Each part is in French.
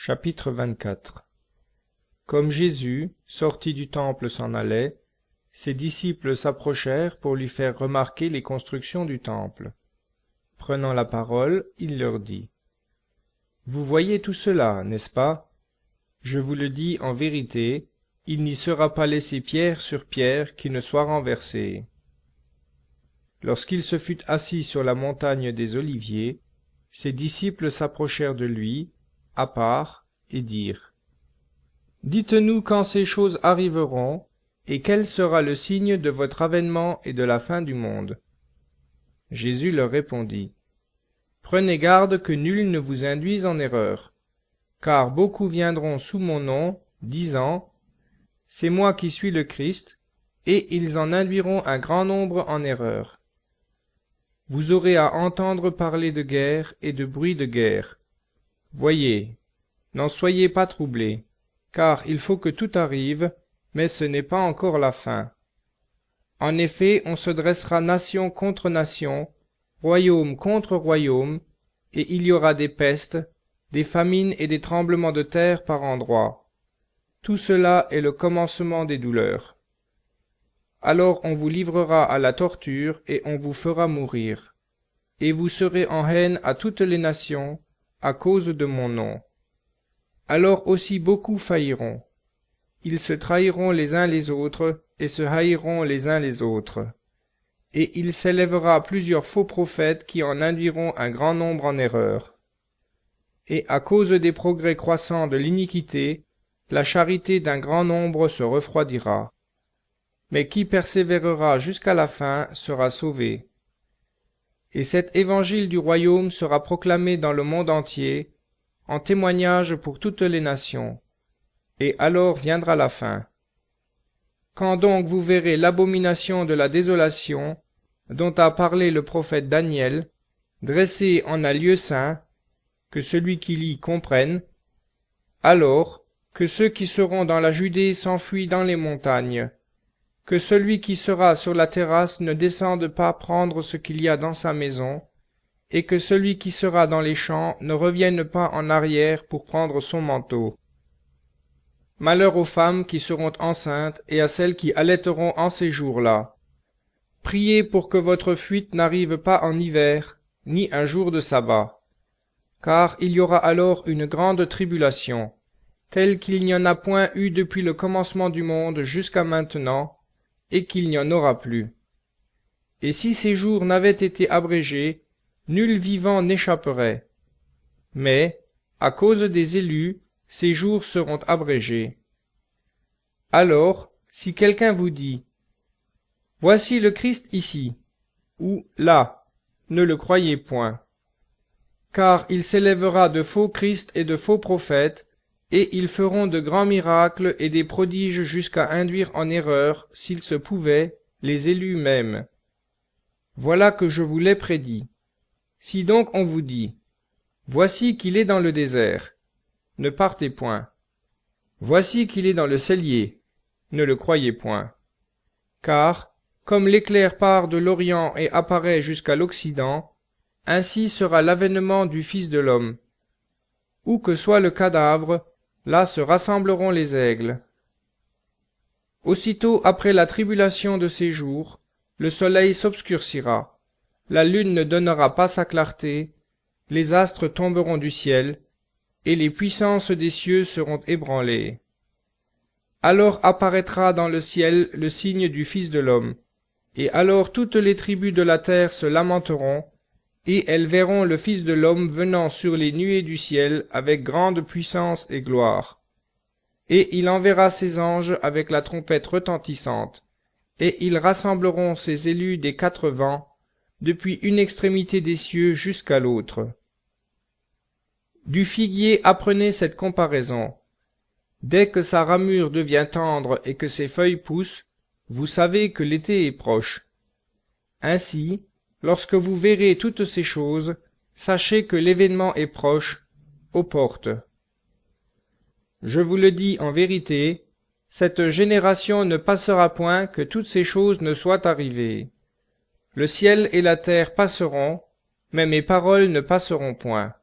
Chapitre 24. Comme Jésus, sorti du temple, s'en allait, ses disciples s'approchèrent pour lui faire remarquer les constructions du temple. Prenant la parole, il leur dit : « Vous voyez tout cela, n'est-ce pas ? Je vous le dis en vérité, il n'y sera pas laissé pierre sur pierre qui ne soit renversée. » Lorsqu'il se fut assis sur la montagne des Oliviers, ses disciples s'approchèrent de lui, à part, et dirent : « Dites-nous quand ces choses arriveront, et quel sera le signe de votre avènement et de la fin du monde. » Jésus leur répondit : « Prenez garde que nul ne vous induise en erreur, car beaucoup viendront sous mon nom, disant : C'est moi qui suis le Christ, et ils en induiront un grand nombre en erreur. Vous aurez à entendre parler de guerre et de bruit de guerre. Voyez, n'en soyez pas troublés, car il faut que tout arrive, mais ce n'est pas encore la fin. En effet, on se dressera nation contre nation, royaume contre royaume, et il y aura des pestes, des famines et des tremblements de terre par endroits. Tout cela est le commencement des douleurs. Alors on vous livrera à la torture et on vous fera mourir. Et vous serez en haine à toutes les nations, à cause de mon nom. Alors aussi beaucoup failliront. Ils se trahiront les uns les autres, et se haïront les uns les autres. Et il s'élèvera plusieurs faux prophètes qui en induiront un grand nombre en erreur. Et à cause des progrès croissants de l'iniquité, la charité d'un grand nombre se refroidira. Mais qui persévérera jusqu'à la fin sera sauvé. Et cet évangile du royaume sera proclamé dans le monde entier, en témoignage pour toutes les nations. Et alors viendra la fin. Quand donc vous verrez l'abomination de la désolation, dont a parlé le prophète Daniel, dressée en un lieu saint, que celui qui lit comprenne, alors que ceux qui seront dans la Judée s'enfuient dans les montagnes, que celui qui sera sur la terrasse ne descende pas prendre ce qu'il y a dans sa maison, et que celui qui sera dans les champs ne revienne pas en arrière pour prendre son manteau. Malheur aux femmes qui seront enceintes et à celles qui allaiteront en ces jours-là. Priez pour que votre fuite n'arrive pas en hiver, ni un jour de sabbat. Car il y aura alors une grande tribulation, telle qu'il n'y en a point eu depuis le commencement du monde jusqu'à maintenant, et qu'il n'y en aura plus. Et si ces jours n'avaient été abrégés, nul vivant n'échapperait. Mais, à cause des élus, ces jours seront abrégés. Alors, si quelqu'un vous dit : Voici le Christ ici, ou là, ne le croyez point. Car il s'élèvera de faux Christ et de faux prophètes, et ils feront de grands miracles et des prodiges jusqu'à induire en erreur, s'il se pouvait, les élus mêmes. Voilà que je vous l'ai prédit. Si donc on vous dit : Voici qu'il est dans le désert, ne partez point. Voici qu'il est dans le cellier, ne le croyez point. Car, comme l'éclair part de l'Orient et apparaît jusqu'à l'Occident, ainsi sera l'avènement du Fils de l'homme. Où que soit le cadavre, là se rassembleront les aigles. Aussitôt après la tribulation de ces jours, le soleil s'obscurcira, la lune ne donnera pas sa clarté, les astres tomberont du ciel, et les puissances des cieux seront ébranlées. Alors apparaîtra dans le ciel le signe du Fils de l'homme, et alors toutes les tribus de la terre se lamenteront, et elles verront le Fils de l'homme venant sur les nuées du ciel avec grande puissance et gloire. Et il enverra ses anges avec la trompette retentissante, et ils rassembleront ses élus des quatre vents, depuis une extrémité des cieux jusqu'à l'autre. Du figuier apprenez cette comparaison. Dès que sa ramure devient tendre et que ses feuilles poussent, vous savez que l'été est proche. Ainsi, lorsque vous verrez toutes ces choses, sachez que l'événement est proche, aux portes. Je vous le dis en vérité, cette génération ne passera point que toutes ces choses ne soient arrivées. Le ciel et la terre passeront, mais mes paroles ne passeront point.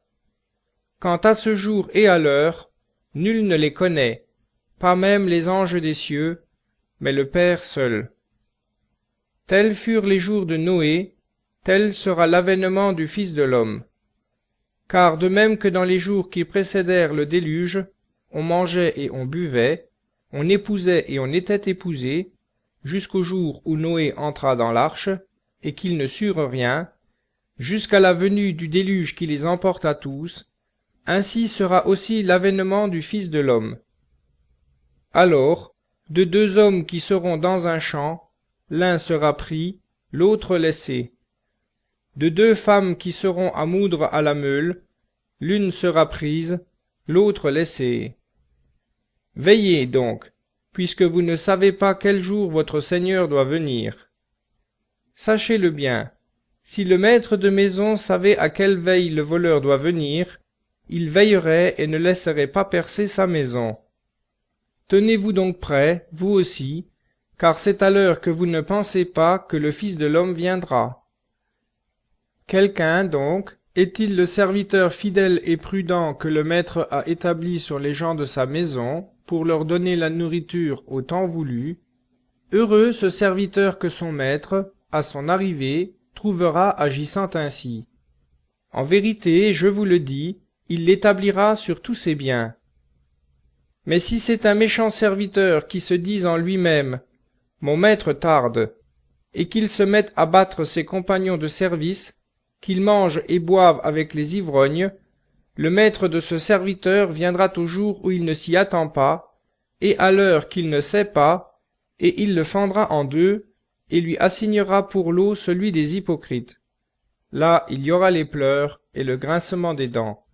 Quant à ce jour et à l'heure, Nul ne les connaît, pas même les anges des cieux, mais le Père seul. Tels furent les jours de Noé, tel sera l'avènement du Fils de l'homme. Car de même que dans les jours qui précédèrent le déluge, on mangeait et on buvait, on épousait et on était épousé, jusqu'au jour où Noé entra dans l'arche, et qu'ils ne surent rien, jusqu'à la venue du déluge qui les emporta tous, ainsi sera aussi l'avènement du Fils de l'homme. Alors, de deux hommes qui seront dans un champ, l'un sera pris, l'autre laissé. De deux femmes qui seront à moudre à la meule, l'une sera prise, l'autre laissée. Veillez donc, puisque vous ne savez pas quel jour votre Seigneur doit venir. Sachez-le bien, si le maître de maison savait à quelle veille le voleur doit venir, il veillerait et ne laisserait pas percer sa maison. Tenez-vous donc prêts, vous aussi, car c'est à l'heure que vous ne pensez pas que le Fils de l'homme viendra. Quelqu'un, donc, est-il le serviteur fidèle et prudent que le maître a établi sur les gens de sa maison, pour leur donner la nourriture au temps voulu? Heureux ce serviteur que son maître, à son arrivée, trouvera agissant ainsi. En vérité, je vous le dis, il l'établira sur tous ses biens. Mais si c'est un méchant serviteur qui se dise en lui-même « Mon maître tarde », et qu'il se mette à battre ses compagnons de service, qu'il mange et boive avec les ivrognes, le maître de ce serviteur viendra au jour où il ne s'y attend pas, et à l'heure qu'il ne sait pas, et il le fendra en deux, et lui assignera pour lot celui des hypocrites. Là il y aura les pleurs et le grincement des dents.